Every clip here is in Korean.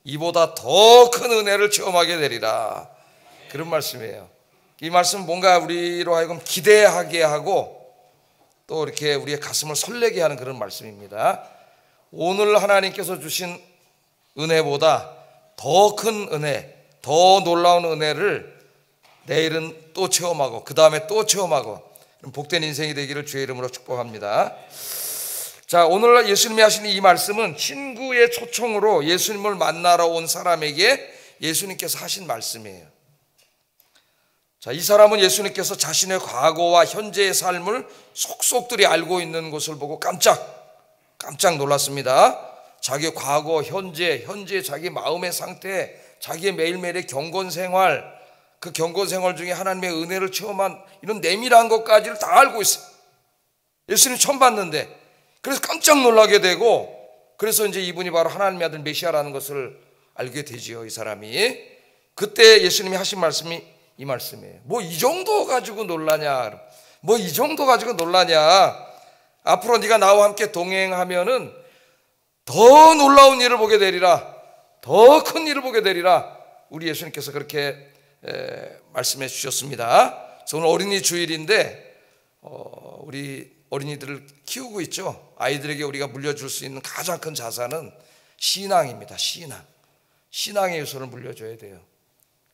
이보다 더 큰 은혜를 체험하게 되리라. 그런 말씀이에요. 이 말씀은 뭔가 우리로 하여금 기대하게 하고 또 이렇게 우리의 가슴을 설레게 하는 그런 말씀입니다. 오늘 하나님께서 주신 은혜보다 더 큰 은혜, 더 놀라운 은혜를 내일은 또 체험하고 그 다음에 또 체험하고 복된 인생이 되기를 주의 이름으로 축복합니다. 자, 오늘 예수님이 하신 이 말씀은 친구의 초청으로 예수님을 만나러 온 사람에게 예수님께서 하신 말씀이에요. 자, 이 사람은 예수님께서 자신의 과거와 현재의 삶을 속속들이 알고 있는 것을 보고 깜짝 놀랐습니다. 자기 과거, 현재 자기 마음의 상태, 자기의 매일매일의 경건생활, 그 경건생활 중에 하나님의 은혜를 체험한 이런 내밀한 것까지를 다 알고 있어요. 예수님 처음 봤는데, 그래서 깜짝 놀라게 되고, 그래서 이제 이분이 바로 하나님의 아들 메시아라는 것을 알게 되지요, 이 사람이. 그때 예수님이 하신 말씀이 이 말씀이에요. 뭐 이 정도 가지고 놀라냐? 뭐 이 정도 가지고 놀라냐? 앞으로 네가 나와 함께 동행하면은 더 놀라운 일을 보게 되리라. 더 큰 일을 보게 되리라. 우리 예수님께서 그렇게 말씀해 주셨습니다. 그래서 오늘 어린이 주일인데 우리 어린이들을 키우고 있죠. 아이들에게 우리가 물려줄 수 있는 가장 큰 자산은 신앙입니다. 신앙의 요소를 물려줘야 돼요.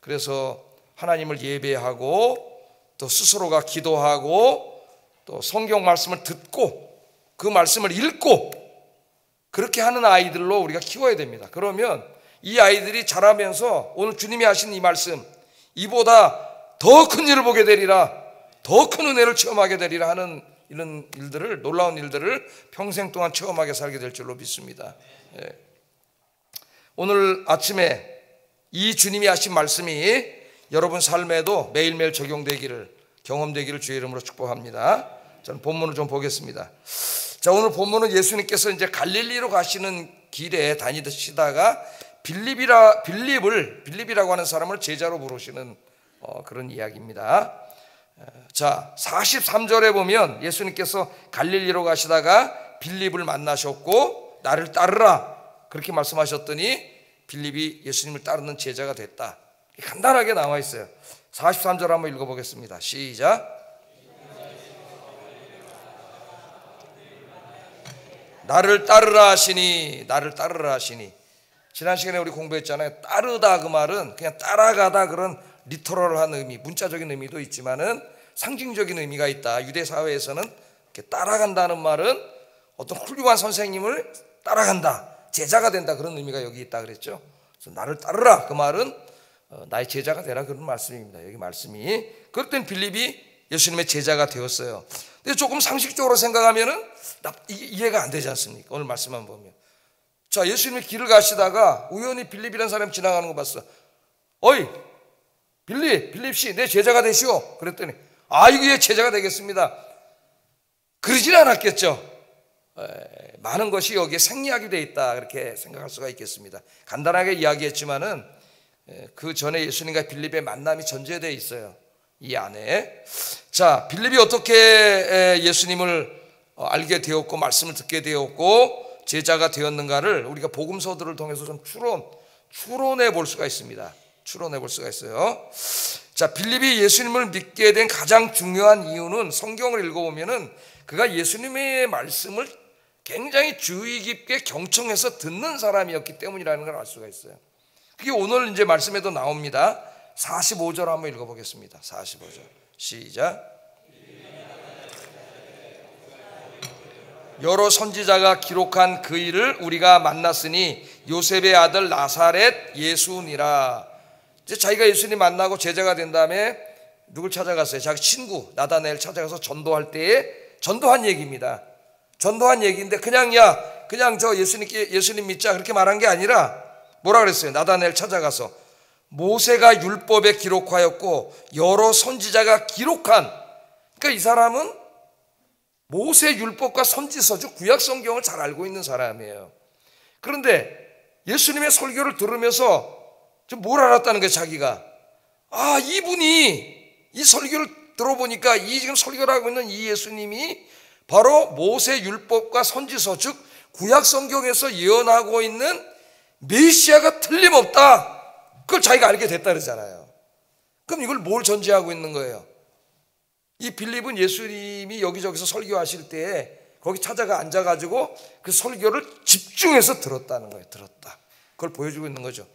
그래서 하나님을 예배하고 또 스스로가 기도하고 또 성경 말씀을 듣고 그 말씀을 읽고 그렇게 하는 아이들로 우리가 키워야 됩니다. 그러면 이 아이들이 자라면서 오늘 주님이 하신 이 말씀, 이보다 더 큰 일을 보게 되리라, 더 큰 은혜를 체험하게 되리라 하는 이런 일들을, 놀라운 일들을 평생 동안 체험하게 살게 될 줄로 믿습니다. 오늘 아침에 이 주님이 하신 말씀이 여러분 삶에도 매일매일 적용되기를, 경험되기를 주의 이름으로 축복합니다. 저는 본문을 좀 보겠습니다. 자, 오늘 본문은 예수님께서 이제 갈릴리로 가시는 길에 다니시다가 빌립이라고 하는 사람을 제자로 부르시는 그런 이야기입니다. 자, 43절에 보면 예수님께서 갈릴리로 가시다가 빌립을 만나셨고 나를 따르라 그렇게 말씀하셨더니 빌립이 예수님을 따르는 제자가 됐다. 간단하게 나와 있어요. 43절 한번 읽어보겠습니다. 시작. 나를 따르라 하시니, 나를 따르라 하시니. 지난 시간에 우리 공부했잖아요. 따르다 그 말은 그냥 따라가다 그런 리터럴한 의미, 문자적인 의미도 있지만은 상징적인 의미가 있다. 유대 사회에서는 이렇게 따라간다는 말은 어떤 훌륭한 선생님을 따라간다, 제자가 된다, 그런 의미가 여기 있다 그랬죠. 그래서 나를 따르라 그 말은 나의 제자가 되라 그런 말씀입니다. 여기 말씀이. 그럴 땐 빌립이 예수님의 제자가 되었어요. 근데 조금 상식적으로 생각하면은 이해가 안 되지 않습니까? 오늘 말씀만 보면. 자, 예수님이 길을 가시다가 우연히 빌립이라는 사람이 지나가는 거 봤어. 어이, 빌립 씨, 내 제자가 되시오. 그랬더니 아이고, 예, 제자가 되겠습니다. 그러진 않았겠죠. 많은 것이 여기에 생략이 되어 있다, 그렇게 생각할 수가 있겠습니다. 간단하게 이야기했지만은 그 전에 예수님과 빌립의 만남이 전제되어 있어요, 이 안에. 자, 빌립이 어떻게 예수님을 알게 되었고 말씀을 듣게 되었고 제자가 되었는가를 우리가 복음서들을 통해서 좀 추론해 볼 수가 있습니다. 추론해 볼 수가 있어요. 자, 빌립이 예수님을 믿게 된 가장 중요한 이유는 성경을 읽어보면은 그가 예수님의 말씀을 굉장히 주의 깊게 경청해서 듣는 사람이었기 때문이라는 걸 알 수가 있어요. 그게 오늘 이제 말씀에도 나옵니다. 45절 한번 읽어보겠습니다. 45절 시작. 여러 선지자가 기록한 그 일을 우리가 만났으니 요셉의 아들 나사렛 예수니라. 이제 자기가 예수님 만나고 제자가 된 다음에 누굴 찾아갔어요? 자기 친구 나다나엘 찾아가서 전도할 때에 전도한 얘기입니다. 전도한 얘기인데 그냥 저 예수님 믿자 그렇게 말한 게 아니라 뭐라 그랬어요? 나다나엘 찾아가서 모세가 율법에 기록하였고 여러 선지자가 기록한, 그러니까 이 사람은 모세 율법과 선지서주 구약 성경을 잘 알고 있는 사람이에요. 그런데 예수님의 설교를 들으면서 좀 뭘 알았다는 거예요, 자기가. 아, 이분이 이 설교를 들어보니까 이 지금 설교를 하고 있는 이 예수님이 바로 모세 율법과 선지서 즉 구약 성경에서 예언하고 있는 메시아가 틀림없다, 그걸 자기가 알게 됐다 그러잖아요. 그럼 이걸 뭘 전제하고 있는 거예요? 이 빌립은 예수님이 여기저기서 설교하실 때 거기 찾아가 앉아가지고 그 설교를 집중해서 들었다는 거예요. 들었다. 그걸 보여주고 있는 거죠.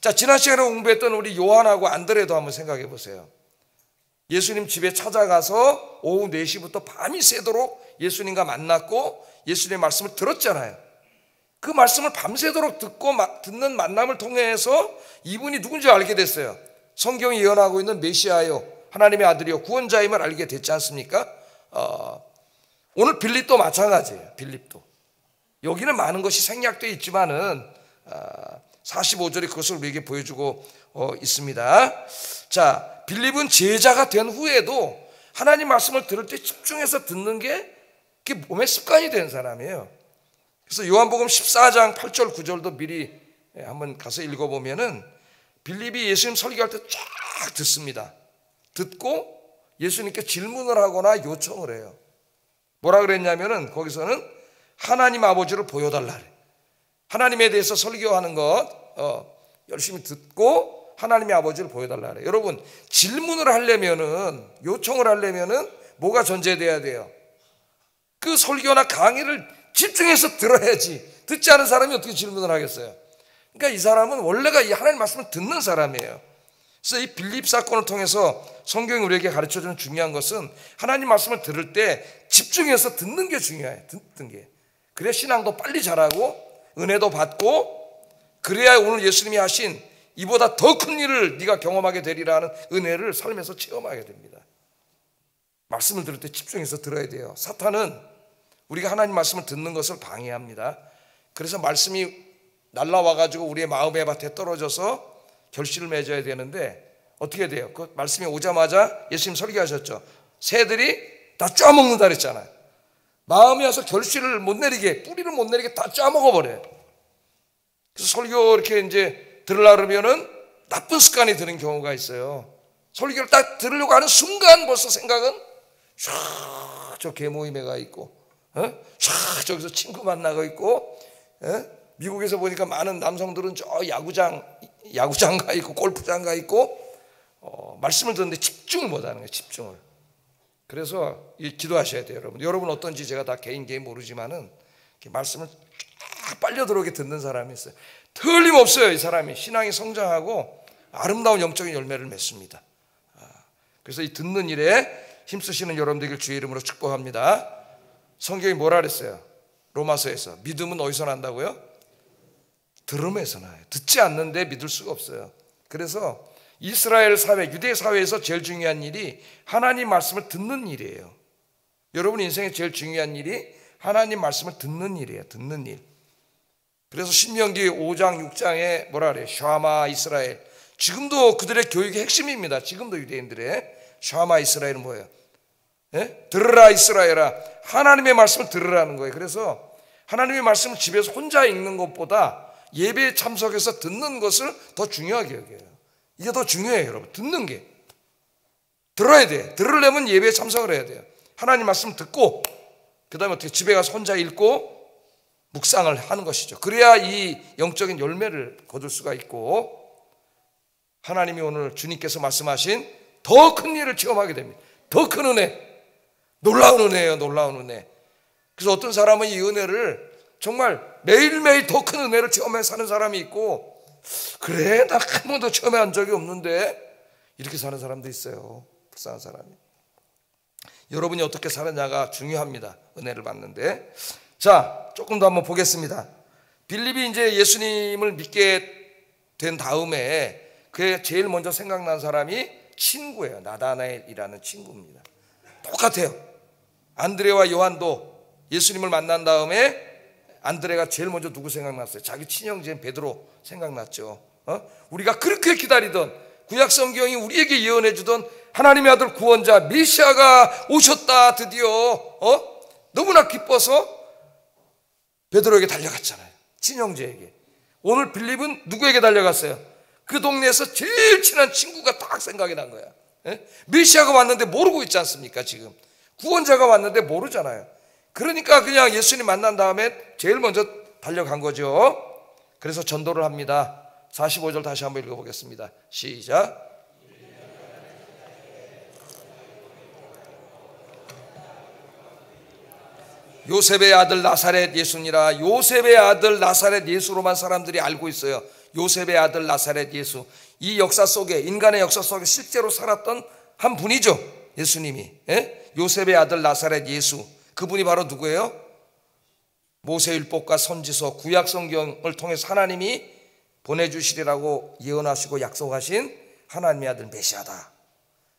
자, 지난 시간에 공부했던 우리 요한하고 안드레도 한번 생각해 보세요. 예수님 집에 찾아가서 오후 4시부터 밤이 새도록 예수님과 만났고 예수님의 말씀을 들었잖아요. 그 말씀을 밤새도록 듣는 만남을 통해서 이분이 누군지 알게 됐어요. 성경이 예언하고 있는 메시아요, 하나님의 아들이요, 구원자임을 알게 됐지 않습니까? 오늘 빌립도 마찬가지예요. 빌립도 여기는 많은 것이 생략되어 있지만은 45절에 그것을 우리에게 보여주고 있습니다. 자, 빌립은 제자가 된 후에도 하나님 말씀을 들을 때 집중해서 듣는 게 그게 몸의 습관이 된 사람이에요. 그래서 요한복음 14장 8절 9절도 미리 한번 가서 읽어보면은 빌립이 예수님 설교할 때 쫙 듣습니다. 듣고 예수님께 질문을 하거나 요청을 해요. 뭐라 그랬냐면은 거기서는 하나님 아버지를 보여달라 그래. 하나님에 대해서 설교하는 것 열심히 듣고 하나님의 아버지를 보여달라 그래. 여러분, 질문을 하려면은, 요청을 하려면은 뭐가 전제돼야 돼요? 그 설교나 강의를 집중해서 들어야지. 듣지 않은 사람이 어떻게 질문을 하겠어요? 그러니까 이 사람은 원래가 이 하나님 말씀을 듣는 사람이에요. 그래서 이 빌립 사건을 통해서 성경이 우리에게 가르쳐주는 중요한 것은 하나님 말씀을 들을 때 집중해서 듣는 게 중요해요. 듣는 게. 그래야 신앙도 빨리 자라고 은혜도 받고, 그래야 오늘 예수님이 하신 이보다 더 큰 일을 네가 경험하게 되리라는 은혜를 삶에서 체험하게 됩니다. 말씀을 들을 때 집중해서 들어야 돼요. 사탄은 우리가 하나님 말씀을 듣는 것을 방해합니다. 그래서 말씀이 날라와가지고 우리의 마음의 밭에 떨어져서 결실을 맺어야 되는데 어떻게 돼요? 그 말씀이 오자마자 예수님 설교하셨죠. 새들이 다 쪼아먹는다 그랬잖아요. 마음이 와서 결실을 못 내리게, 뿌리를 못 내리게 다 쪼아먹어버려요. 그래서 설교 이렇게 이제 들으려고 그러면은 나쁜 습관이 드는 경우가 있어요. 설교를 딱 들으려고 하는 순간 벌써 생각은 쫙 저 개모임에 가 있고, 쫙 저기서 친구 만나고 있고, 미국에서 보니까 많은 남성들은 저 야구장 가 있고 골프장 가 있고, 말씀을 듣는데 집중을 못하는 거예요. 집중을. 그래서 기도하셔야 돼요, 여러분. 여러분 어떤지 제가 다 개인 모르지만은 말씀을 쫙 빨려 들어오게 듣는 사람이 있어요. 틀림없어요. 이 사람이 신앙이 성장하고 아름다운 영적인 열매를 맺습니다. 그래서 이 듣는 일에 힘쓰시는 여러분들 주의 이름으로 축복합니다. 성경이 뭐라 그랬어요? 로마서에서 믿음은 어디서 난다고요? 들음에서 나요. 듣지 않는데 믿을 수가 없어요. 그래서 이스라엘 사회, 유대 사회에서 제일 중요한 일이 하나님 말씀을 듣는 일이에요. 여러분 인생에 제일 중요한 일이 하나님 말씀을 듣는 일이에요. 듣는 일. 그래서 신명기 5장 6장에 뭐라 그래요? 샤마 이스라엘. 지금도 그들의 교육의 핵심입니다. 지금도 유대인들의 샤마 이스라엘은 뭐예요? 들으라 이스라엘아. 하나님의 말씀을 들으라는 거예요. 그래서 하나님의 말씀을 집에서 혼자 읽는 것보다 예배에 참석해서 듣는 것을 더 중요하게 여겨요. 이게 더 중요해요, 여러분. 듣는 게. 들어야 돼. 들으려면 예배에 참석을 해야 돼요. 하나님 말씀 듣고 그 다음에 어떻게 집에 가서 혼자 읽고 묵상을 하는 것이죠. 그래야 이 영적인 열매를 거둘 수가 있고, 하나님이 오늘 주님께서 말씀하신 더 큰 일을 체험하게 됩니다. 더 큰 은혜. 놀라운 은혜예요. 놀라운 은혜. 그래서 어떤 사람은 이 은혜를 정말 매일매일 더 큰 은혜를 체험해 사는 사람이 있고, 그래 나 한 번도 체험한 적이 없는데 이렇게 사는 사람도 있어요. 불쌍한 사람이. 여러분이 어떻게 사느냐가 중요합니다. 은혜를 받는데. 자, 조금 더 한번 보겠습니다. 빌립이 이제 예수님을 믿게 된 다음에 그의 제일 먼저 생각난 사람이 친구예요. 나다나엘이라는 친구입니다. 똑같아요. 안드레와 요한도 예수님을 만난 다음에 안드레가 제일 먼저 누구 생각났어요? 자기 친형제인 베드로 생각났죠. 우리가 그렇게 기다리던, 구약 성경이 우리에게 예언해 주던 하나님의 아들 구원자 메시아가 오셨다 드디어. 너무나 기뻐서 베드로에게 달려갔잖아요. 친형제에게. 오늘 빌립은 누구에게 달려갔어요? 그 동네에서 제일 친한 친구가 딱 생각이 난 거야. 메시아가 왔는데 모르고 있지 않습니까? 지금 구원자가 왔는데 모르잖아요. 그러니까 그냥 예수님 만난 다음에 제일 먼저 달려간 거죠. 그래서 전도를 합니다. 45절 다시 한번 읽어보겠습니다. 시작. 요셉의 아들 나사렛 예수니라. 요셉의 아들 나사렛 예수로만 사람들이 알고 있어요. 요셉의 아들 나사렛 예수. 이 역사 속에, 인간의 역사 속에 실제로 살았던 한 분이죠, 예수님이. 요셉의 아들 나사렛 예수. 그분이 바로 누구예요? 모세율법과 선지서, 구약 성경을 통해서 하나님이 보내주시리라고 예언하시고 약속하신 하나님의 아들 메시아다,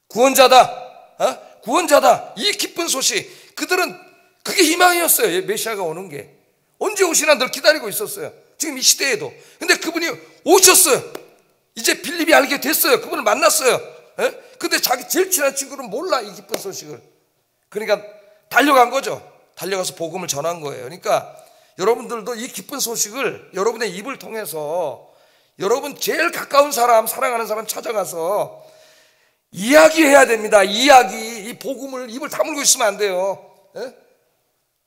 구원자다, 구원자다. 이 기쁜 소식, 그들은 그게 희망이었어요. 메시아가 오는 게 언제 오시나 늘 기다리고 있었어요, 지금 이 시대에도. 근데 그분이 오셨어요. 이제 빌립이 알게 됐어요. 그분을 만났어요. 근데 자기 제일 친한 친구는 몰라, 이 기쁜 소식을. 그러니까 달려간 거죠. 달려가서 복음을 전한 거예요. 그러니까 여러분들도 이 기쁜 소식을 여러분의 입을 통해서 여러분 제일 가까운 사람, 사랑하는 사람 찾아가서 이야기해야 됩니다. 이야기. 이 복음을 입을 다물고 있으면 안 돼요.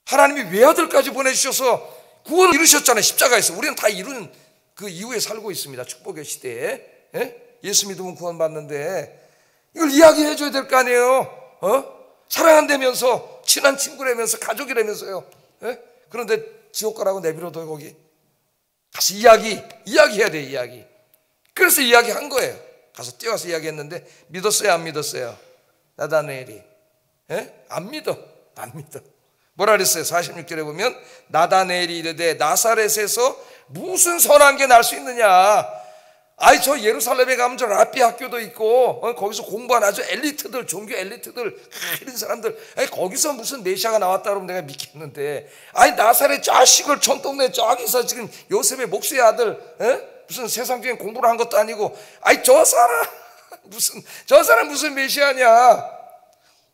하나님이 외아들까지 보내주셔서 구원을 이루셨잖아요, 십자가에서. 우리는 다 이룬 그 이후에 살고 있습니다, 축복의 시대에. 예수 믿으면 구원받는데 이걸 이야기해 줘야 될 거 아니에요. 사랑한다면서, 친한 친구라면서, 가족이라면서요. 그런데 지옥 가라고 내버려둬요. 거기 다시 이야기해야 돼, 이야기. 그래서 이야기한 거예요. 가서 뛰어가서 이야기했는데 믿었어요, 안 믿었어요? 나다나엘이 안 믿어. 뭐라 그랬어요? 46절에 보면 나다나엘이 이르되 나사렛에서 무슨 선한 게 날 수 있느냐. 아이, 저 예루살렘에 가면 저 랍비 학교도 있고 거기서 공부한 아주 엘리트들, 종교 엘리트들, 이런 사람들, 아니, 거기서 무슨 메시아가 나왔다 그러면 내가 믿겠는데, 아니, 나사렛 자식을 전동네 저기서 지금 요셉의 목수의 아들, 무슨 세상적인 공부를 한 것도 아니고, 아니, 저 사람 무슨 메시아냐.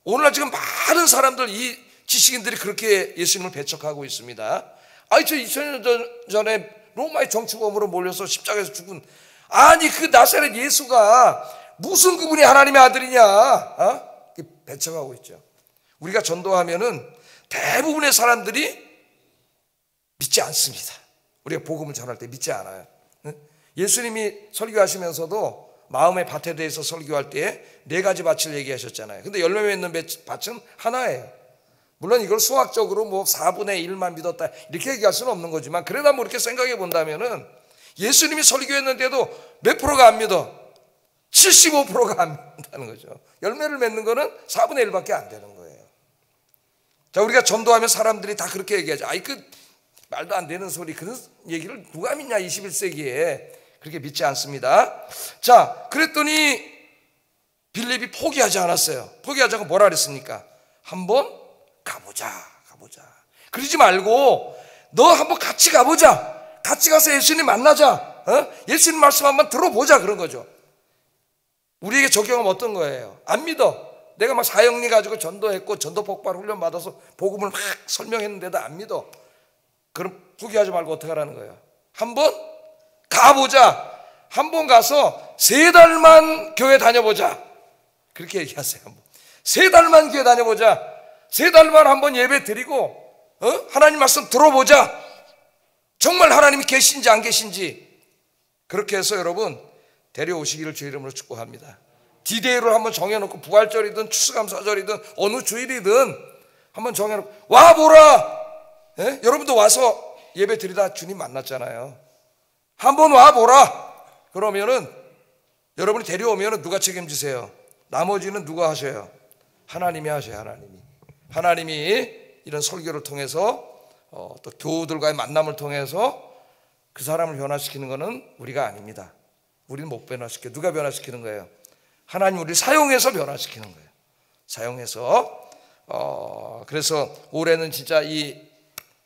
오늘날 지금 많은 사람들, 이 지식인들이 그렇게 예수님을 배척하고 있습니다. 아니, 저 2000년 전에 로마의 정치범으로 몰려서 십자가에서 죽은, 아니, 그 나사렛 예수가 무슨 그분이 하나님의 아들이냐. 배척하고 있죠. 우리가 전도하면은 대부분의 사람들이 믿지 않습니다. 우리가 복음을 전할 때 믿지 않아요. 예수님이 설교하시면서도 마음의 밭에 대해서 설교할 때 4가지 밭을 얘기하셨잖아요. 근데 열매 맺는 밭은 하나예요. 물론 이걸 수학적으로 뭐 4분의 1만 믿었다 이렇게 얘기할 수는 없는 거지만, 그래도 뭐 이렇게 생각해 본다면은 예수님이 설교했는데도 몇 프로가 안 믿어? 75%가 안 믿는다는 거죠. 열매를 맺는 거는 4분의 1밖에 안 되는 거예요. 자, 우리가 전도하면 사람들이 다 그렇게 얘기하죠. 아이, 그 말도 안 되는 소리, 그런 얘기를 누가 믿냐, 21세기에. 그렇게 믿지 않습니다. 자, 그랬더니 빌립이 포기하지 않았어요. 포기하지 않고 뭐라 그랬습니까? 한번 가보자. 그러지 말고 너 한번 같이 가보자. 같이 가서 예수님 만나자. 예수님 말씀 한번 들어보자, 그런 거죠. 우리에게 적용하면 어떤 거예요? 안 믿어. 내가 막 사형리 가지고 전도했고 전도 폭발 훈련 받아서 복음을 막 설명했는데도 안 믿어. 그럼 포기하지 말고 어떻게 하라는 거예요? 한번 가보자. 한번 가서 3달만 교회 다녀보자. 그렇게 얘기하세요. 3달만 교회 다녀보자. 3달만 한번 예배 드리고 하나님 말씀 들어보자. 정말 하나님이 계신지 안 계신지. 그렇게 해서 여러분 데려오시기를 주의 이름으로 축복합니다. 디데이를 한번 정해놓고, 부활절이든 추수감사절이든 어느 주일이든 한번 정해놓고 와보라. 여러분도 와서 예배 드리다 주님 만났잖아요. 한번 와보라. 그러면은 여러분이 데려오면은 누가 책임지세요? 나머지는 누가 하셔요? 하나님이 하셔요. 하나님이 이런 설교를 통해서 또 교우들과의 만남을 통해서 그 사람을 변화시키는 것은 우리가 아닙니다. 우리는 못 변화시켜요. 누가 변화시키는 거예요? 하나님 우리를 사용해서 변화시키는 거예요. 사용해서. 그래서 올해는 진짜 이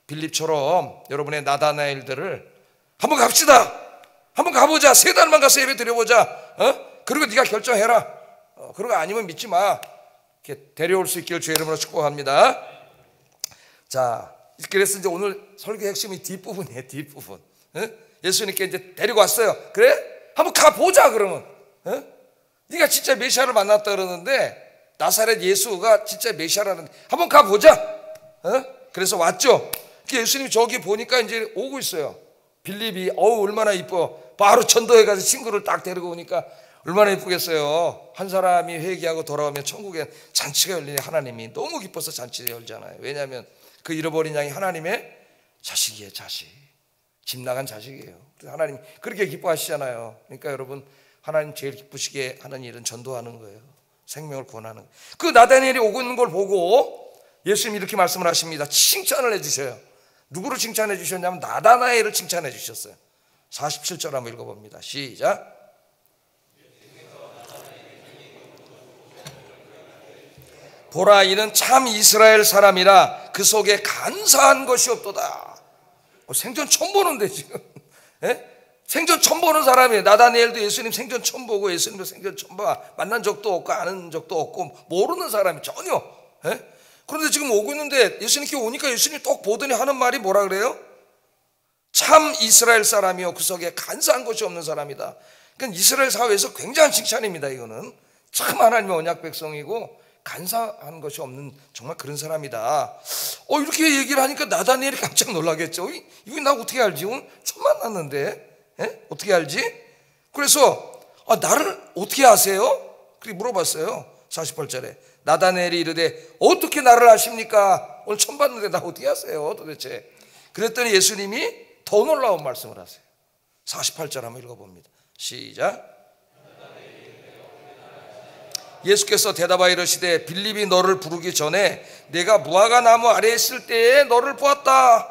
빌립처럼 여러분의 나다나엘들을 한번 갑시다. 한번 가보자. 3달만 가서 예배 드려보자. 그리고 네가 결정해라. 그런 거 아니면 믿지 마. 이렇게 데려올 수 있기를 주의 이름으로 축복합니다. 자, 그래서 이제 오늘 설교 핵심이 뒷부분이에요. 뒷부분. 예수님께 이제 데리고 왔어요. 그래? 한번 가보자. 그러면 네가 진짜 메시아를 만났다 그러는데, 나사렛 예수가 진짜 메시아라는데 한번 가보자. 그래서 왔죠. 예수님이 저기 보니까 이제 오고 있어요. 빌립이 얼마나 이뻐. 바로 전도에 가서 친구를 딱 데리고 오니까 얼마나 이쁘겠어요. 한 사람이 회개하고 돌아오면 천국에 잔치가 열리니 하나님이 너무 기뻐서 잔치가 열잖아요. 왜냐하면 그 잃어버린 양이 하나님의 자식이에요. 자식. 집 나간 자식이에요. 그래서 하나님 그렇게 기뻐하시잖아요. 그러니까 여러분, 하나님 제일 기쁘시게 하는 일은 전도하는 거예요. 생명을 구원하는 거예요. 그 나다니엘이 오고 있는 걸 보고 예수님이 이렇게 말씀을 하십니다. 칭찬을 해주셔요. 누구를 칭찬해 주셨냐면 나다나엘을 칭찬해 주셨어요. 47절 한번 읽어봅니다. 시작. 보라, 이는 참 이스라엘 사람이라 그 속에 간사한 것이 없도다. 생전 처음 보는데 지금 생전 처음 보는 사람이에요. 나다니엘도 예수님 생전 처음 보고 예수님도 생전 처음 봐. 만난 적도 없고 아는 적도 없고 모르는 사람이 전혀. 그런데 지금 오고 있는데 예수님께 오니까 예수님이 똑 보더니 하는 말이 뭐라 그래요? 참 이스라엘 사람이요 그 속에 간사한 것이 없는 사람이다. 그러니까 이스라엘 사회에서 굉장한 칭찬입니다. 이거는 참 하나님의 언약 백성이고 간사한 것이 없는 정말 그런 사람이다. 이렇게 얘기를 하니까 나다니엘이 깜짝 놀라겠죠. 이거 나 어떻게 알지? 오늘 처음 만났는데 어떻게 알지? 그래서 나를 어떻게 아세요? 그렇게 물어봤어요. 48절에 나다니엘이 이르되 어떻게 나를 아십니까? 오늘 처음 봤는데 나 어떻게 아세요 도대체? 그랬더니 예수님이 더 놀라운 말씀을 하세요. 48절 한번 읽어봅니다. 시작. 예수께서 대답하여 이르시되 빌립이 너를 부르기 전에 내가 무화과 나무 아래에 있을 때에 너를 보았다.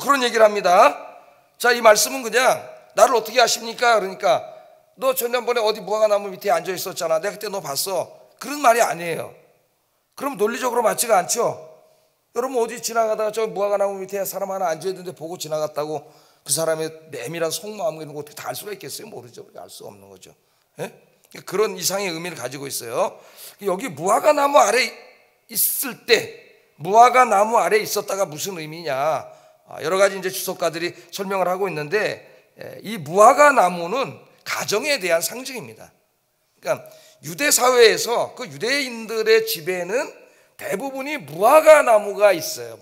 그런 얘기를 합니다. 자, 이 말씀은 그냥 나를 어떻게 아십니까? 그러니까 너 지난번에 어디 무화과 나무 밑에 앉아 있었잖아. 내가 그때 너 봤어. 그런 말이 아니에요. 그럼 논리적으로 맞지가 않죠. 여러분 어디 지나가다가 저 무화과 나무 밑에 사람 하나 앉아 있는데 보고 지나갔다고 그 사람의 내밀한 속마음 이런 거 어떻게 다 알 수가 있겠어요? 모르죠. 알 수 없는 거죠. 그런 이상의 의미를 가지고 있어요. 여기 무화과 나무 아래 있을 때, 무화과 나무 아래 있었다가 무슨 의미냐? 여러 가지 이제 주석가들이 설명을 하고 있는데, 이 무화과 나무는 가정에 대한 상징입니다. 그러니까 유대 사회에서 그 유대인들의 집에는 대부분이 무화과 나무가 있어요.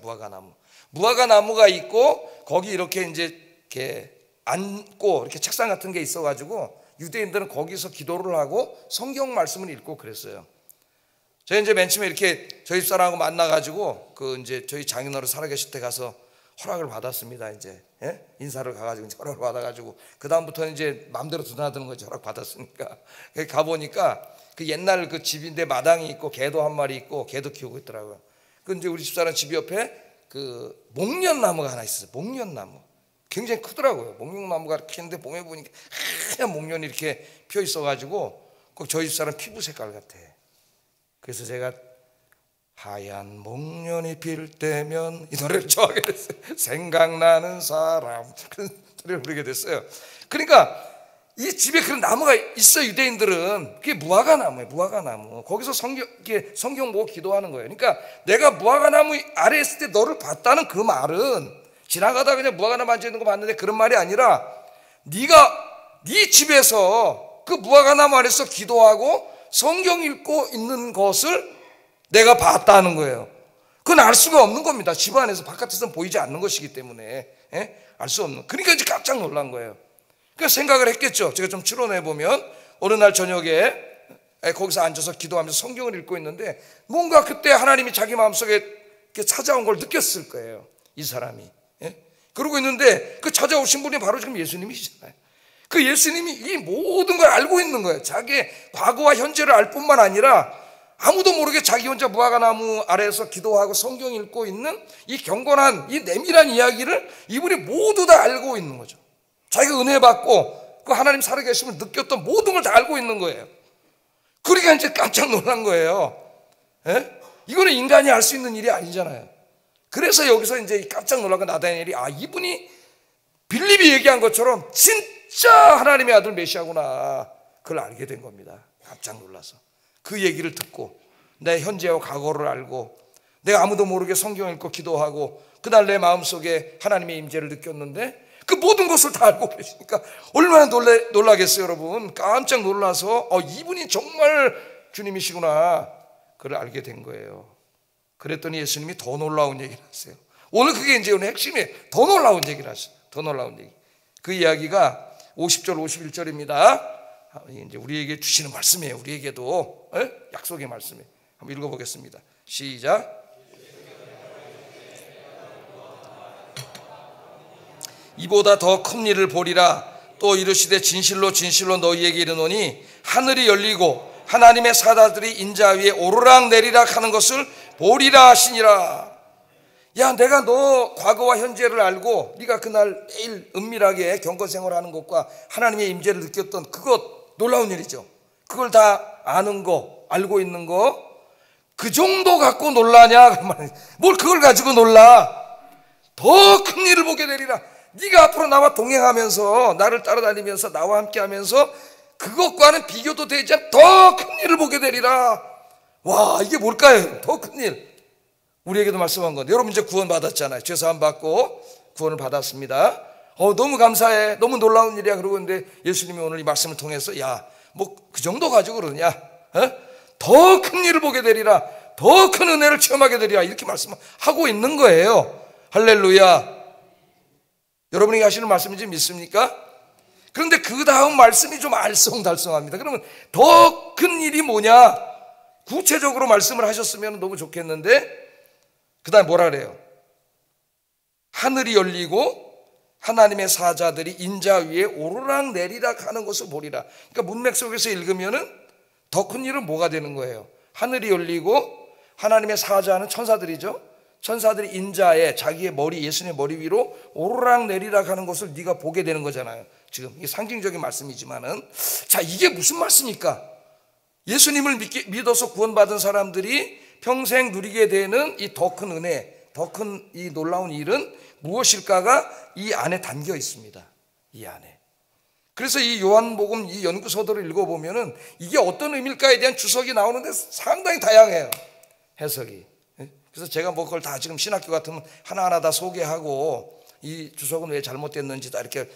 무화과 나무가 있고 거기 이렇게 이제 앉고 이렇게 책상 같은 게 있어가지고 유대인들은 거기서 기도를 하고 성경 말씀을 읽고 그랬어요. 저희 이제 맨 처음에 이렇게 저희 집사람하고 만나가지고 그 이제 저희 장인어른 살아계실 때 가서 허락을 받았습니다. 이제 인사를 가가지고 이제 허락을 받아가지고 그 다음부터는 이제 마음대로 드나드는 거죠. 허락 받았으니까 가보니까 그 옛날 그 집인데 마당이 있고 개도 한 마리 있고 개도 키우고 있더라고요. 그 이제 우리 집사람 집 옆에 그 목련나무가 하나 있어요. 목련나무. 굉장히 크더라고요. 목련나무가 이렇게 있는데 봄에 보니까 하얀 목련이 이렇게 피어 있어가지고 꼭 저희 집사람 피부 색깔 같아. 그래서 제가 하얀 목련이 필 때면 이 노래를 좋아하게 됐어요. 생각나는 사람 그런 노래를 부르게 됐어요. 그러니까 이 집에 그런 나무가 있어. 유대인들은 그게 무화과 나무예요. 무화과 나무. 거기서 성경 보고 기도하는 거예요. 그러니까 내가 무화과 나무 아래에 있을 때 너를 봤다는 그 말은 지나가다 그냥 무화과 나무 앉아 있는 거 봤는데 그런 말이 아니라 네가 네 집에서 그 무화과 나무 아래서 기도하고 성경 읽고 있는 것을 내가 봤다는 거예요. 그건 알 수가 없는 겁니다. 집 안에서 바깥에서는 보이지 않는 것이기 때문에 알 수 없는. 그러니까 이제 깜짝 놀란 거예요. 그래서 생각을 했겠죠. 제가 좀 추론해 보면 어느 날 저녁에 거기서 앉아서 기도하면서 성경을 읽고 있는데 뭔가 그때 하나님이 자기 마음속에 이렇게 찾아온 걸 느꼈을 거예요. 이 사람이. 그러고 있는데 그 찾아오신 분이 바로 지금 예수님이시잖아요. 그 예수님이 이 모든 걸 알고 있는 거예요. 자기의 과거와 현재를 알 뿐만 아니라 아무도 모르게 자기 혼자 무화과 나무 아래에서 기도하고 성경 읽고 있는 이 경건한 이 내밀한 이야기를 이분이 모두 다 알고 있는 거죠. 자기가 은혜 받고 그 하나님 살아계심을 느꼈던 모든 걸 다 알고 있는 거예요. 그러니까 이제 깜짝 놀란 거예요. 이거는 인간이 알 수 있는 일이 아니잖아요. 그래서 여기서 이제 깜짝 놀란 건 나다니엘이 이분이 빌립이 얘기한 것처럼 진짜 하나님의 아들 메시아구나. 그걸 알게 된 겁니다. 깜짝 놀라서. 그 얘기를 듣고 내 현재와 과거를 알고 내가 아무도 모르게 성경 읽고 기도하고 그날 내 마음속에 하나님의 임재를 느꼈는데 그 모든 것을 다 알고 계시니까 얼마나 놀라겠어요. 여러분 깜짝 놀라서 이분이 정말 주님이시구나 그걸 알게 된 거예요. 그랬더니 예수님이 더 놀라운 얘기를 하세요. 오늘 그게 이제 오늘 핵심이에요. 더 놀라운 얘기를 하세요. 더 놀라운 얘기. 그 이야기가 50절 51절입니다. 이제 우리에게 주시는 말씀이에요. 우리에게도 약속의 말씀이에요. 한번 읽어보겠습니다. 시작. 이보다 더 큰 일을 보리라. 또 이르시되 진실로 진실로 너희에게 이르노니 하늘이 열리고 하나님의 사자들이 인자 위에 오르락 내리락 하는 것을 보리라 하시니라. 야, 내가 너 과거와 현재를 알고 네가 그날 매일 은밀하게 경건생활하는 것과 하나님의 임재를 느꼈던 그것 놀라운 일이죠. 그걸 다 아는 거, 알고 있는 거, 그 정도 갖고 놀라냐? 뭘 그걸 가지고 놀라? 더 큰 일을 보게 되리라. 네가 앞으로 나와 동행하면서 나를 따라다니면서 나와 함께하면서 그것과는 비교도 되지 않은 더 큰 일을 보게 되리라. 와, 이게 뭘까요? 더 큰 일. 우리에게도 말씀한 건데, 여러분 이제 구원 받았잖아요. 죄사함 받고 구원을 받았습니다. 너무 감사해, 너무 놀라운 일이야. 그러고 있는데 예수님이 오늘 이 말씀을 통해서 야, 뭐 그 정도 가지고 그러냐? 더 큰 일을 보게 되리라. 더 큰 은혜를 체험하게 되리라. 이렇게 말씀하고 있는 거예요. 할렐루야. 여러분이 하시는 말씀인지 믿습니까? 그런데 그 다음 말씀이 좀 알쏭달쏭합니다. 그러면 더 큰 일이 뭐냐? 구체적으로 말씀을 하셨으면 너무 좋겠는데, 그 다음에 뭐라 그래요? 하늘이 열리고 하나님의 사자들이 인자 위에 오르락 내리락 하는 것을 보리라. 그러니까 문맥 속에서 읽으면은 더 큰 일은 뭐가 되는 거예요? 하늘이 열리고 하나님의 사자는 천사들이죠. 천사들이 인자에 자기의 머리, 예수님의 머리 위로 오르락 내리락 하는 것을 네가 보게 되는 거잖아요. 지금 이게 상징적인 말씀이지만은, 자, 이게 무슨 말씀입니까? 예수님을 믿어서 구원받은 사람들이 평생 누리게 되는 이 더 큰 은혜, 더 큰 이 놀라운 일은 무엇일까가 이 안에 담겨 있습니다. 이 안에. 그래서 이 요한복음 이 연구서들을 읽어보면은 이게 어떤 의미일까에 대한 주석이 나오는데 상당히 다양해요. 해석이. 그래서 제가 뭐 그걸 다 지금 신학교 같으면 하나하나 다 소개하고 이 주석은 왜 잘못됐는지 다 이렇게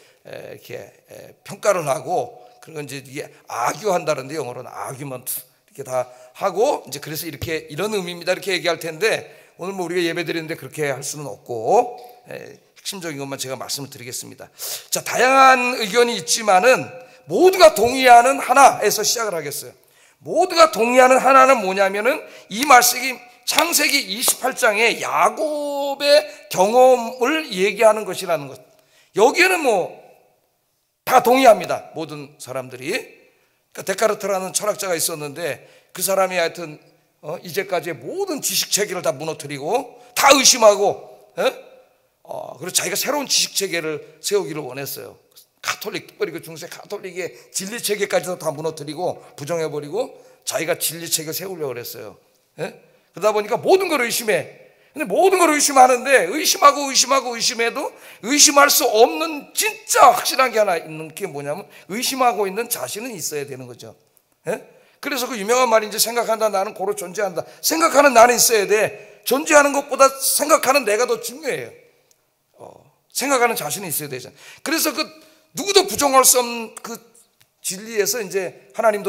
평가를 하고, 그리고 이제 이게 아규한다는데 영어로는 아규먼트 이렇게 다 하고, 이제 그래서 이렇게 이런 의미입니다 이렇게 얘기할 텐데, 오늘 뭐 우리가 예배 드리는데 그렇게 할 수는 없고 핵심적인 것만 제가 말씀을 드리겠습니다. 자, 다양한 의견이 있지만은 모두가 동의하는 하나에서 시작을 하겠어요. 모두가 동의하는 하나는 뭐냐면은 이 말씀이 창세기 28장에 야곱의 경험을 얘기하는 것이라는 것. 여기에는 뭐 다 동의합니다. 모든 사람들이. 그러니까 데카르트라는 철학자가 있었는데 그 사람이 하여튼 이제까지의 모든 지식 체계를 다 무너뜨리고 다 의심하고, 그리고 자기가 새로운 지식 체계를 세우기를 원했어요. 가톨릭, 특별히 그 중세 가톨릭의 진리 체계까지도 다 무너뜨리고 부정해버리고 자기가 진리 체계를 세우려고 그랬어요. 그러다 보니까 모든 걸 의심해. 근데 모든 걸 의심하는데 의심하고 의심해도 의심할 수 없는 진짜 확실한 게 하나 있는 게 뭐냐면 의심하고 있는 자신은 있어야 되는 거죠. 그래서 그 유명한 말인지 생각한다 나는 고로 존재한다. 생각하는 나는 있어야 돼. 존재하는 것보다 생각하는 내가 더 중요해요. 생각하는 자신이 있어야 되잖아요. 그래서 그 누구도 부정할 수 없는 그 진리에서 이제 하나님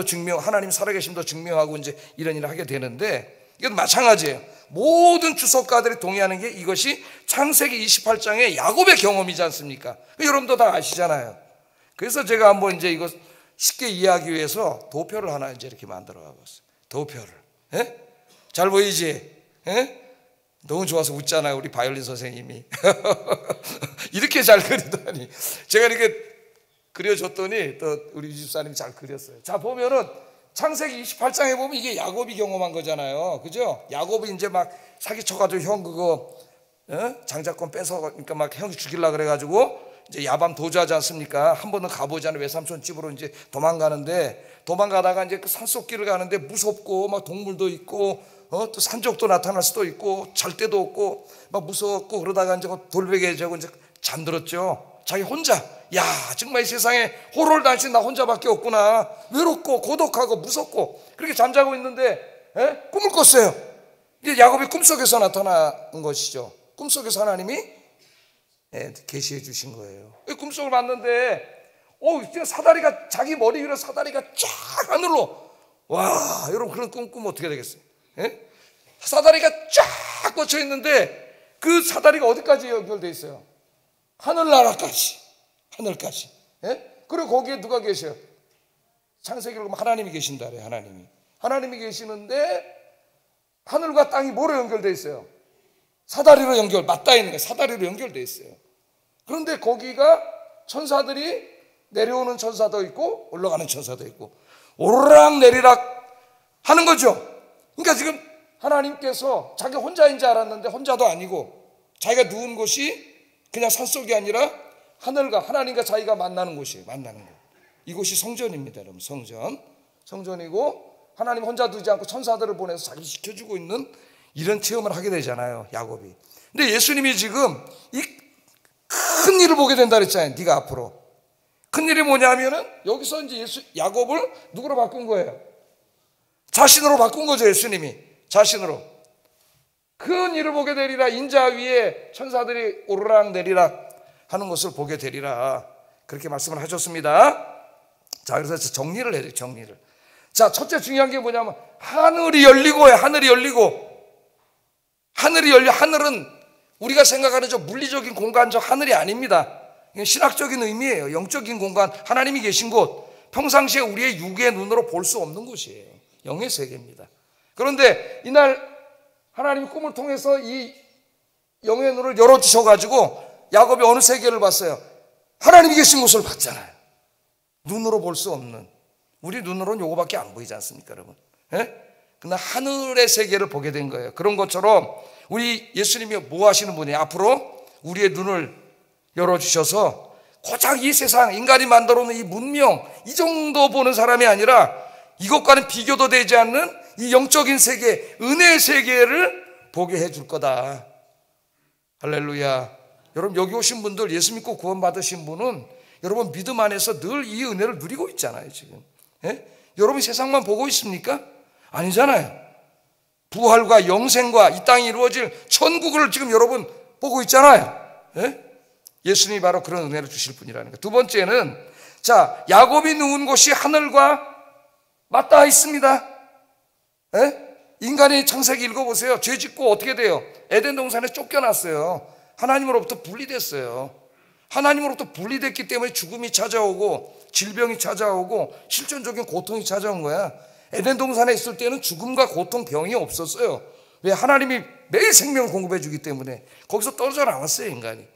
살아계심도 증명하고 이제 이런 일을 하게 되는데, 이건 마찬가지예요. 모든 주석가들이 동의하는 게 이것이 창세기 28장의 야곱의 경험이지 않습니까? 여러분도 다 아시잖아요. 그래서 제가 한번 이제 이거 쉽게 이해하기 위해서 도표를 하나 이제 이렇게 만들어 가봤어요. 도표를. 잘 보이지? 너무 좋아서 웃잖아요, 우리 바이올린 선생님이. 이렇게 잘 그리더니 제가 이렇게 그려줬더니 또 우리 유집사님이 잘 그렸어요. 자, 보면은 창세기 28장에 보면 이게 야곱이 경험한 거잖아요. 그죠? 야곱이 이제 막 사기쳐가지고 형 그거 장자권 뺏어, 그러니까 막 형이 죽이려고 그래가지고 이제 야밤 도주하지 않습니까? 한 번은 가보자는 외삼촌 집으로 이제 도망가다가 이제 그 산속길을 가는데 무섭고 막 동물도 있고 또 산적도 나타날 수도 있고 잘 데도 없고 막 무섭고, 그러다가 이제 돌베개에 저고 이제 잠들었죠. 자기 혼자, 야, 정말 이 세상에 호롤단신 나 혼자밖에 없구나. 외롭고 고독하고 무섭고 그렇게 잠자고 있는데 꿈을 꿨어요. 이게 야곱이 꿈속에서 나타난 것이죠. 꿈속에서 하나님이 계시해 주신 거예요. 꿈속을 봤는데 사다리가, 자기 머리 위로 사다리가 쫙 하늘로, 와, 여러분 그런 꿈 꾸면 어떻게 되겠어요? 사다리가 쫙 꽂혀 있는데 그 사다리가 어디까지 연결되어 있어요? 하늘나라까지, 하늘까지. 예? 그리고 거기에 누가 계셔요? 창세기를 보면 하나님이 계신다 그래요. 하나님이 계시는데 하늘과 땅이 뭐로 연결되어 있어요? 사다리로 맞닿아 있는 거예요. 사다리로 연결되어 있어요. 그런데 거기가 천사들이 내려오는 천사도 있고 올라가는 천사도 있고 오르락 내리락 하는 거죠. 그러니까 지금 하나님께서 자기 혼자인 줄 알았는데 혼자도 아니고 자기가 누운 곳이 그냥 산속이 아니라 하늘과 하나님과 자기가 만나는 곳이에요. 만나는 곳. 이곳이 성전입니다, 여러분. 성전이고 하나님 혼자 두지 않고 천사들을 보내서 자기 지켜주고 있는 이런 체험을 하게 되잖아요, 야곱이. 근데 예수님이 지금 이 큰 일을 보게 된다 그랬잖아요. 네가 앞으로. 큰 일이 뭐냐면은 여기서 이제 야곱을 누구로 바꾼 거예요? 자신으로 바꾼 거죠, 예수님이. 자신으로. 큰 일을 보게 되리라. 인자 위에 천사들이 오르락 내리락 하는 것을 보게 되리라. 그렇게 말씀을 하셨습니다. 자, 그래서 정리를 해야 돼요, 정리를. 자, 첫째 중요한 게 뭐냐면 하늘이 열리고요. 하늘이 열리고. 하늘은 우리가 생각하는 저 물리적인 공간, 저 하늘이 아닙니다. 신학적인 의미예요. 영적인 공간, 하나님이 계신 곳. 평상시에 우리의 육의 눈으로 볼 수 없는 곳이에요. 영의 세계입니다. 그런데 이날 하나님이 꿈을 통해서 이 영의 눈을 열어주셔가지고 야곱이 어느 세계를 봤어요? 하나님이 계신 곳을 봤잖아요. 눈으로 볼 수 없는. 우리 눈으로는 요거밖에 안 보이지 않습니까, 여러분? 예? 그러나 하늘의 세계를 보게 된 거예요. 그런 것처럼 우리 예수님이 뭐 하시는 분이에요? 앞으로 우리의 눈을 열어주셔서 고작 이 세상, 인간이 만들어 놓은 이 문명, 이 정도 보는 사람이 아니라 이것과는 비교도 되지 않는 이 영적인 세계, 은혜의 세계를 보게 해줄 거다. 할렐루야. 여러분, 여기 오신 분들, 예수 믿고 구원 받으신 분은 여러분 믿음 안에서 늘 이 은혜를 누리고 있잖아요, 지금. 예? 여러분 세상만 보고 있습니까? 아니잖아요. 부활과 영생과 이 땅이 이루어질 천국을 지금 여러분 보고 있잖아요. 예? 예수님이 바로 그런 은혜를 주실 분이라는 거예요. 두 번째는, 자, 야곱이 누운 곳이 하늘과 맞닿아 있습니다. 예? 인간이 창세기 읽어보세요. 죄 짓고 어떻게 돼요? 에덴 동산에 쫓겨났어요. 하나님으로부터 분리됐어요. 하나님으로부터 분리됐기 때문에 죽음이 찾아오고 질병이 찾아오고 실존적인 고통이 찾아온 거야. 에덴 동산에 있을 때는 죽음과 고통, 병이 없었어요. 왜? 하나님이 매일 생명을 공급해 주기 때문에. 거기서 떨어져 나왔어요, 인간이.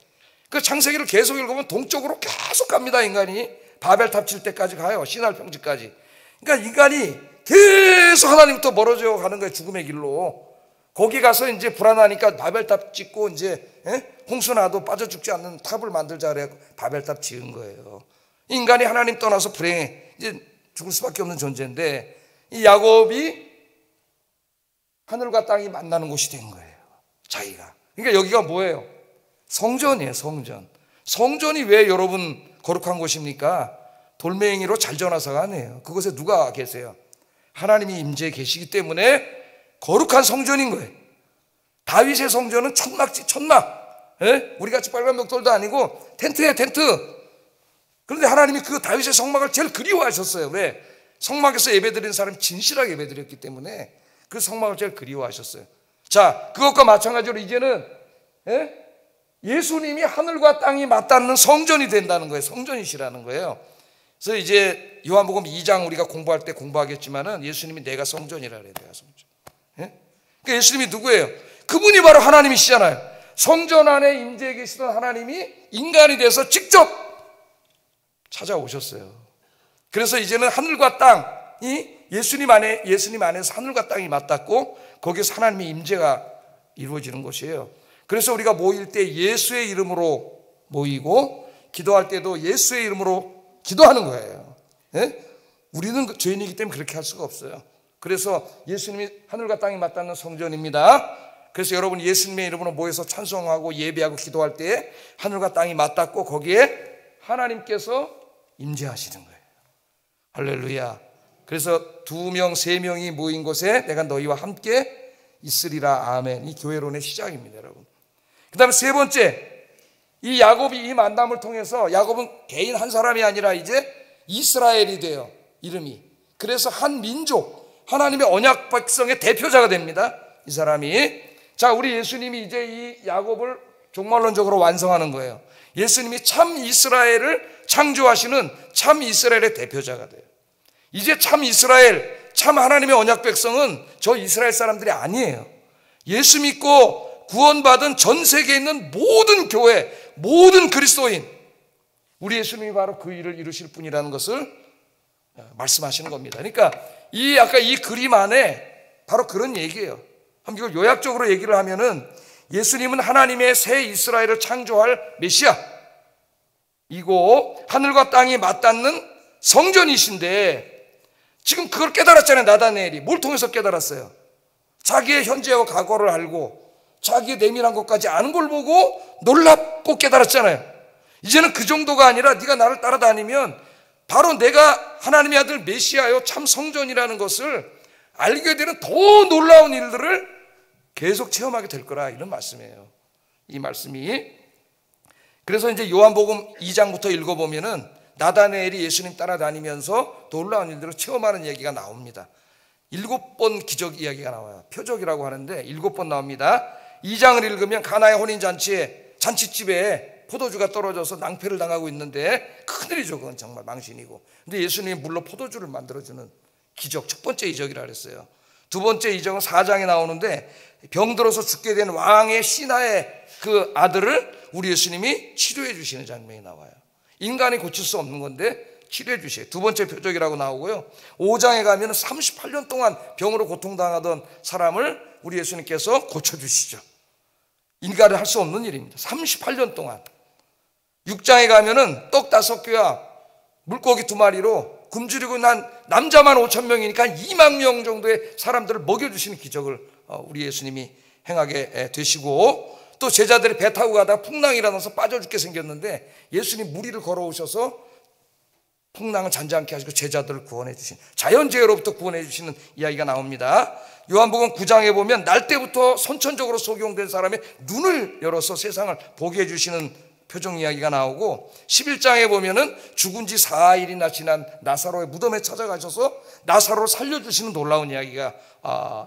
그 창세기를 계속 읽으면 동쪽으로 계속 갑니다, 인간이. 바벨탑 칠 때까지 가요. 시날 평지까지. 그러니까 인간이 계속 하나님부터 멀어져 가는 거예요, 죽음의 길로. 거기 가서 이제 불안하니까 바벨탑 짓고 이제 홍수 나도 빠져 죽지 않는 탑을 만들자 그래 바벨탑 지은 거예요. 인간이 하나님 떠나서 불행해 이제 죽을 수밖에 없는 존재인데, 이 야곱이 하늘과 땅이 만나는 곳이 된 거예요, 자기가. 그러니까 여기가 뭐예요? 성전이에요, 성전. 성전이 왜 여러분 거룩한 곳입니까? 돌멩이로 잘 지어놔서가 아니에요. 그곳에 누가 계세요? 하나님이 임재해 계시기 때문에 거룩한 성전인 거예요. 다윗의 성전은 천막지, 천막. 예? 우리같이 빨간 벽돌도 아니고 텐트예요, 텐트. 그런데 하나님이 그 다윗의 성막을 제일 그리워하셨어요. 왜? 성막에서 예배드리는 사람이 진실하게 예배드렸기 때문에 그 성막을 제일 그리워하셨어요. 자, 그것과 마찬가지로 이제는 예수님이 하늘과 땅이 맞닿는 성전이 된다는 거예요. 성전이시라는 거예요. 그래서 이제 요한복음 2장 우리가 공부할 때 공부하겠지만은 예수님이 내가 성전이라 그래요. 내가 성전. 그러니까 예수님이 누구예요? 그분이 바로 하나님이시잖아요. 성전 안에 임재해 계시던 하나님이 인간이 돼서 직접 찾아오셨어요. 그래서 이제는 하늘과 땅이 예수님 안에서 하늘과 땅이 맞닿고 거기서 하나님의 임재가 이루어지는 것이에요. 그래서 우리가 모일 때 예수의 이름으로 모이고 기도할 때도 예수의 이름으로 기도하는 거예요. 우리는 죄인이기 때문에 그렇게 할 수가 없어요. 그래서 예수님이 하늘과 땅이 맞닿는 성전입니다. 그래서 여러분 예수님의 이름으로 모여서 찬송하고 예배하고 기도할 때 하늘과 땅이 맞닿고 거기에 하나님께서 임재하시는 거예요. 할렐루야. 그래서 2명, 3명이 모인 곳에 내가 너희와 함께 있으리라. 아멘. 이 교회론의 시작입니다, 여러분. 그 다음에 세 번째, 이 야곱이 이 만남을 통해서 야곱은 개인 한 사람이 아니라 이제 이스라엘이 돼요, 이름이. 그래서 한 민족, 하나님의 언약 백성의 대표자가 됩니다, 이 사람이. 자, 우리 예수님이 이제 이 야곱을 종말론적으로 완성하는 거예요. 예수님이 참 이스라엘을 창조하시는 참 이스라엘의 대표자가 돼요. 이제 참 이스라엘, 참 하나님의 언약 백성은 저 이스라엘 사람들이 아니에요. 예수 믿고 구원받은 전 세계에 있는 모든 교회, 모든 그리스도인, 우리 예수님이 바로 그 일을 이루실 분이라는 것을 말씀하시는 겁니다. 그러니까 아까 이 그림 안에 바로 그런 얘기예요. 한번 이걸 요약적으로 얘기를 하면은 예수님은 하나님의 새 이스라엘을 창조할 메시아, 이고 하늘과 땅이 맞닿는 성전이신데, 지금 그걸 깨달았잖아요. 나다니엘이 뭘 통해서 깨달았어요? 자기의 현재와 과거를 알고 자기의 내면한 것까지 아는 걸 보고 놀랍고 깨달았잖아요. 이제는 그 정도가 아니라 네가 나를 따라다니면 바로 내가 하나님의 아들 메시아요 참 성전이라는 것을 알게 되는 더 놀라운 일들을 계속 체험하게 될 거라, 이런 말씀이에요. 이 말씀이. 그래서 이제 요한복음 2장부터 읽어보면은 나다니엘이 예수님 따라다니면서 놀라운 일들을 체험하는 얘기가 나옵니다. 7번 기적 이야기가 나와요. 표적이라고 하는데 7번 나옵니다. 2장을 읽으면 가나의 혼인잔치에 잔치집에 포도주가 떨어져서 낭패를 당하고 있는데, 큰일이죠. 그건 정말 망신이고. 근데 예수님이 물로 포도주를 만들어주는 기적, 첫 번째 이적이라 그랬어요. 두 번째 이적은 4장에 나오는데, 병들어서 죽게 된 왕의 신하의 그 아들을 우리 예수님이 치료해 주시는 장면이 나와요. 인간이 고칠 수 없는 건데 치료해 주셔요. 두 번째 표적이라고 나오고요. 5장에 가면 38년 동안 병으로 고통당하던 사람을 우리 예수님께서 고쳐주시죠. 인간이 할 수 없는 일입니다. 38년 동안. 6장에 가면은 떡 5개와 물고기 2마리로 굶주리고 난 남자만 5,000명이니까 2만 명 정도의 사람들을 먹여주시는 기적을 우리 예수님이 행하게 되시고, 또 제자들이 배 타고 가다가 풍랑이 일어나서 빠져 죽게 생겼는데 예수님 물 위를 걸어오셔서 풍랑을 잔잔케 하시고 제자들을 구원해 주신, 자연재해로부터 구원해 주시는 이야기가 나옵니다. 요한복음 9장에 보면 날 때부터 선천적으로 소경된 사람의 눈을 열어서 세상을 보게 해주시는 표정 이야기가 나오고, 11장에 보면은 죽은 지 4일이나 지난 나사로의 무덤에 찾아가셔서 나사로를 살려주시는 놀라운 이야기가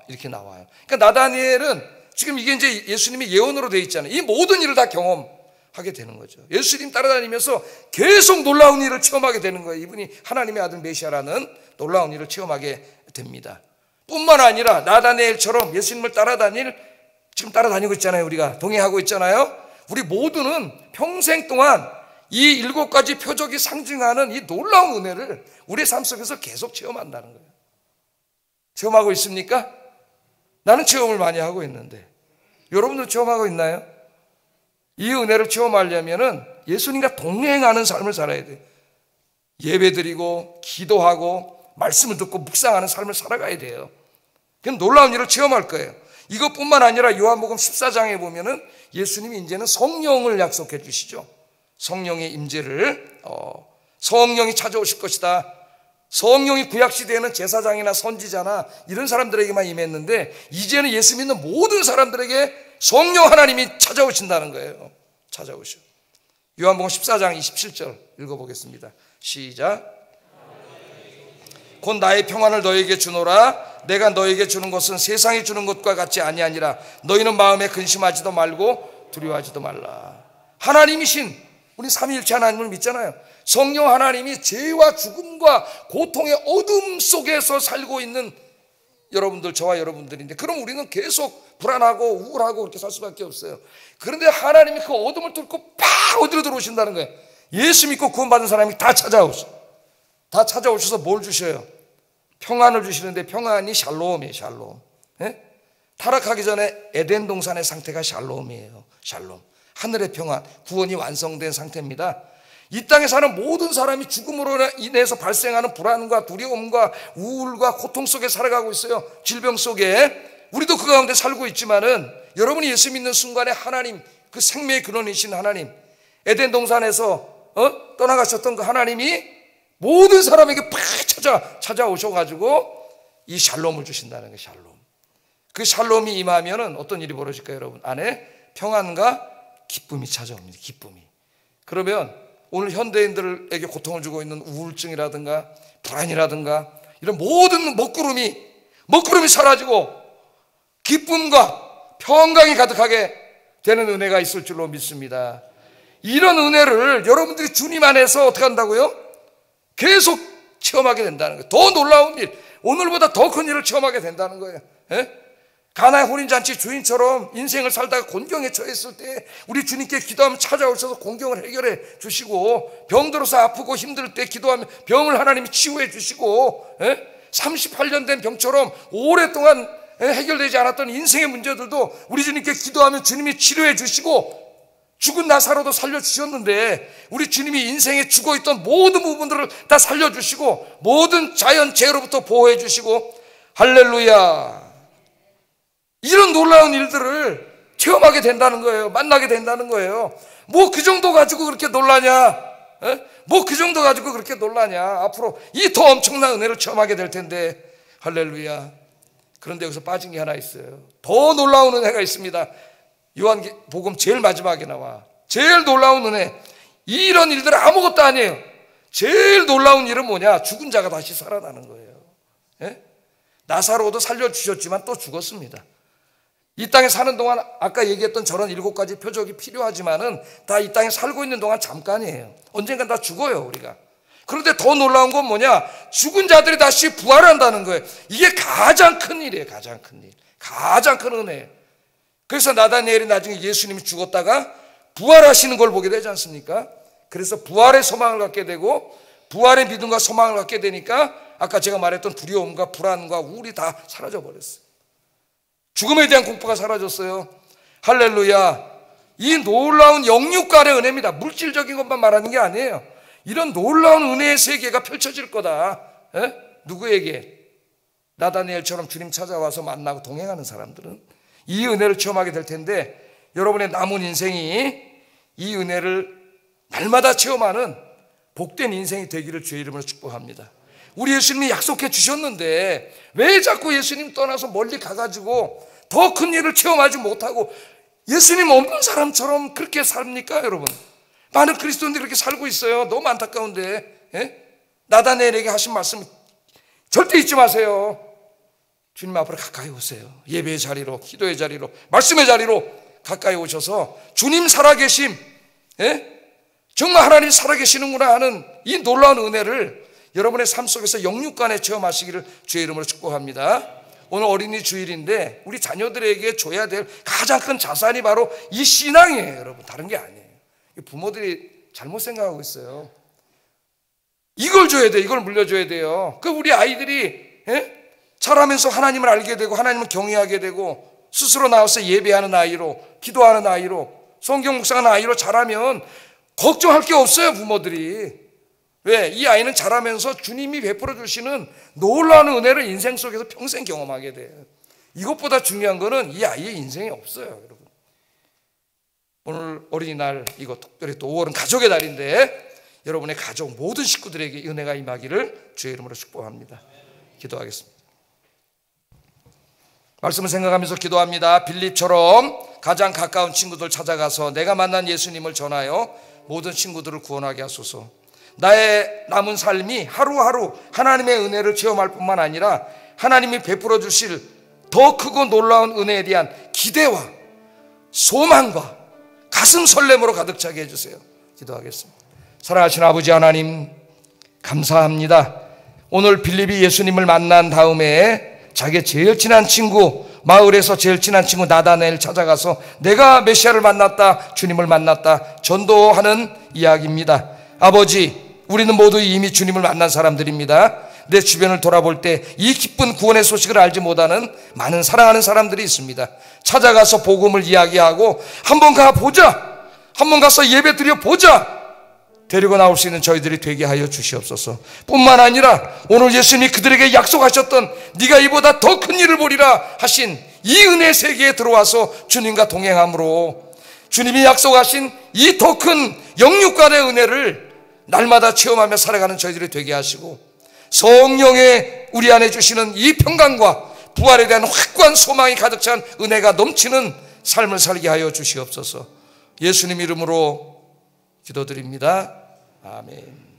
이렇게 나와요. 그러니까 나다니엘은 지금 이게 이제 예수님의 예언으로 되어 있잖아요. 이 모든 일을 다 경험하게 되는 거죠. 예수님 따라다니면서 계속 놀라운 일을 체험하게 되는 거예요. 이분이 하나님의 아들 메시아라는 놀라운 일을 체험하게 됩니다. 뿐만 아니라 나다니엘처럼 예수님을 지금 따라다니고 있잖아요. 우리가 동행하고 있잖아요. 우리 모두는 평생 동안 이 7가지 표적이 상징하는 이 놀라운 은혜를 우리의 삶 속에서 계속 체험한다는 거예요. 체험하고 있습니까? 나는 체험을 많이 하고 있는데 여러분들 체험하고 있나요? 이 은혜를 체험하려면 예수님과 동행하는 삶을 살아야 돼요. 예배드리고 기도하고 말씀을 듣고 묵상하는 삶을 살아가야 돼요. 그럼 놀라운 일을 체험할 거예요. 이것뿐만 아니라 요한복음 14장에 보면은 예수님이 이제는 성령을 약속해 주시죠. 성령의 임재를, 성령이 찾아오실 것이다. 성령이 구약시대에는 제사장이나 선지자나 이런 사람들에게만 임했는데 이제는 예수 믿는 모든 사람들에게 성령 하나님이 찾아오신다는 거예요. 찾아오셔. 요한복음 14장 27절 읽어보겠습니다. 시작. 곧 나의 평안을 너에게 주노라. 내가 너에게 주는 것은 세상이 주는 것과 같지 아니하니라. 너희는 마음에 근심하지도 말고 두려워하지도 말라. 하나님이신 우리 삼위일체 하나님을 믿잖아요. 성령 하나님이 죄와 죽음과 고통의 어둠 속에서 살고 있는 여러분들, 저와 여러분들인데, 그럼 우리는 계속 불안하고 우울하고 그렇게 살 수밖에 없어요. 그런데 하나님이 그 어둠을 뚫고 팍 어디로 들어오신다는 거예요. 예수 믿고 구원받은 사람이 다 찾아오셔서 뭘 주셔요? 평안을 주시는데, 평안이 샬롬이에요. 샬롬. 예? 타락하기 전에 에덴 동산의 상태가 샬롬이에요. 샬롬. 하늘의 평안, 구원이 완성된 상태입니다. 이 땅에 사는 모든 사람이 죽음으로 인해서 발생하는 불안과 두려움과 우울과 고통 속에 살아가고 있어요. 질병 속에. 우리도 그 가운데 살고 있지만은, 여러분이 예수 믿는 순간에 하나님, 그 생명의 근원이신 하나님, 에덴 동산에서 떠나가셨던 그 하나님이 모든 사람에게 팍 찾아오셔가지고 이 샬롬을 주신다는 거예요. 샬롬. 그 샬롬이 임하면은 어떤 일이 벌어질까요, 여러분? 안에 평안과 기쁨이 찾아옵니다. 기쁨이. 그러면 오늘 현대인들에게 고통을 주고 있는 우울증이라든가 불안이라든가 이런 모든 먹구름이 사라지고 기쁨과 평강이 가득하게 되는 은혜가 있을 줄로 믿습니다. 이런 은혜를 여러분들이 주님 안에서 어떻게 한다고요? 계속 체험하게 된다는 거예요. 더 놀라운 일, 오늘보다 더 큰 일을 체험하게 된다는 거예요. 가나의 혼인잔치 주인처럼 인생을 살다가 곤경에 처했을 때 우리 주님께 기도하면 찾아오셔서 곤경을 해결해 주시고, 병들어서 아프고 힘들 때 기도하면 병을 하나님이 치유해 주시고, 38년 된 병처럼 오랫동안 해결되지 않았던 인생의 문제들도 우리 주님께 기도하면 주님이 치료해 주시고, 죽은 나사로도 살려주셨는데 우리 주님이 인생에 죽어있던 모든 부분들을 다 살려주시고 모든 자연재해로부터 보호해 주시고, 할렐루야, 이런 놀라운 일들을 체험하게 된다는 거예요. 만나게 된다는 거예요. 뭐 그 정도 가지고 그렇게 놀라냐? 뭐 그 정도 가지고 그렇게 놀라냐? 앞으로 이 더 엄청난 은혜를 체험하게 될 텐데, 할렐루야. 그런데 여기서 빠진 게 하나 있어요. 더 놀라운 은혜가 있습니다. 요한복음 제일 마지막에 나와. 제일 놀라운 은혜. 이런 일들은 아무것도 아니에요. 제일 놀라운 일은 뭐냐? 죽은 자가 다시 살아나는 거예요. 나사로도 살려주셨지만 또 죽었습니다. 이 땅에 사는 동안 아까 얘기했던 저런 7가지 표적이 필요하지만은 다 이 땅에 살고 있는 동안 잠깐이에요. 언젠간 다 죽어요, 우리가. 그런데 더 놀라운 건 뭐냐? 죽은 자들이 다시 부활한다는 거예요. 이게 가장 큰 일이에요. 가장 큰 일, 가장 큰 은혜예요. 그래서 나다니엘이 나중에 예수님이 죽었다가 부활하시는 걸 보게 되지 않습니까? 그래서 부활의 소망을 갖게 되고 부활의 믿음과 소망을 갖게 되니까 아까 제가 말했던 두려움과 불안과 우울이 다 사라져 버렸어요. 죽음에 대한 공포가 사라졌어요. 할렐루야. 이 놀라운 영육간의 은혜입니다. 물질적인 것만 말하는 게 아니에요. 이런 놀라운 은혜의 세계가 펼쳐질 거다. 누구에게? 나다니엘처럼 주님 찾아와서 만나고 동행하는 사람들은 이 은혜를 체험하게 될 텐데, 여러분의 남은 인생이 이 은혜를 날마다 체험하는 복된 인생이 되기를 주의 이름으로 축복합니다. 우리 예수님이 약속해 주셨는데 왜 자꾸 예수님 떠나서 멀리 가가지고 더 큰 일을 체험하지 못하고 예수님 없는 사람처럼 그렇게 삽니까? 여러분, 많은 그리스도인들이 그렇게 살고 있어요. 너무 안타까운데. 나다니엘에게 하신 말씀 절대 잊지 마세요. 주님 앞으로 가까이 오세요. 예배의 자리로, 기도의 자리로, 말씀의 자리로 가까이 오셔서 주님 살아계심, 정말 하나님 살아계시는구나 하는 이 놀라운 은혜를 여러분의 삶 속에서 영육간에 체험하시기를 주의 이름으로 축복합니다. 오늘 어린이 주일인데 우리 자녀들에게 줘야 될 가장 큰 자산이 바로 이 신앙이에요. 여러분, 다른 게 아니에요. 부모들이 잘못 생각하고 있어요. 이걸 줘야 돼요. 이걸 물려줘야 돼요. 그 우리 아이들이 자라면서 하나님을 알게 되고 하나님을 경외하게 되고 스스로 나와서 예배하는 아이로, 기도하는 아이로, 성경 묵상하는 아이로 자라면 걱정할 게 없어요, 부모들이. 왜? 이 아이는 자라면서 주님이 베풀어 주시는 놀라운 은혜를 인생 속에서 평생 경험하게 돼요. 이것보다 중요한 거는 이 아이의 인생에 없어요, 여러분. 오늘 어린이날, 이거 특별히 또 5월은 가족의 달인데 여러분의 가족 모든 식구들에게 은혜가 임하기를 주의 이름으로 축복합니다. 기도하겠습니다. 말씀을 생각하면서 기도합니다. 빌립처럼 가장 가까운 친구들 찾아가서 내가 만난 예수님을 전하여 모든 친구들을 구원하게 하소서. 나의 남은 삶이 하루하루 하나님의 은혜를 체험할 뿐만 아니라 하나님이 베풀어 주실 더 크고 놀라운 은혜에 대한 기대와 소망과 가슴 설렘으로 가득 차게 해주세요. 기도하겠습니다. 사랑하신 아버지 하나님, 감사합니다. 오늘 빌립이 예수님을 만난 다음에 자기의 제일 친한 친구, 마을에서 제일 친한 친구 나다나엘 찾아가서 내가 메시아를 만났다, 주님을 만났다 전도하는 이야기입니다. 아버지, 우리는 모두 이미 주님을 만난 사람들입니다. 내 주변을 돌아볼 때 이 기쁜 구원의 소식을 알지 못하는 많은 사랑하는 사람들이 있습니다. 찾아가서 복음을 이야기하고 한번 가보자, 한번 가서 예배 드려보자, 데리고 나올 수 있는 저희들이 되게 하여 주시옵소서. 뿐만 아니라 오늘 예수님이 그들에게 약속하셨던 네가 이보다 더 큰 일을 보리라 하신 이 은혜 세계에 들어와서 주님과 동행함으로 주님이 약속하신 이 더 큰 영육간의 은혜를 날마다 체험하며 살아가는 저희들이 되게 하시고, 성령의 우리 안에 주시는 이 평강과 부활에 대한 확고한 소망이 가득 찬 은혜가 넘치는 삶을 살게 하여 주시옵소서. 예수님 이름으로 기도드립니다. 아멘.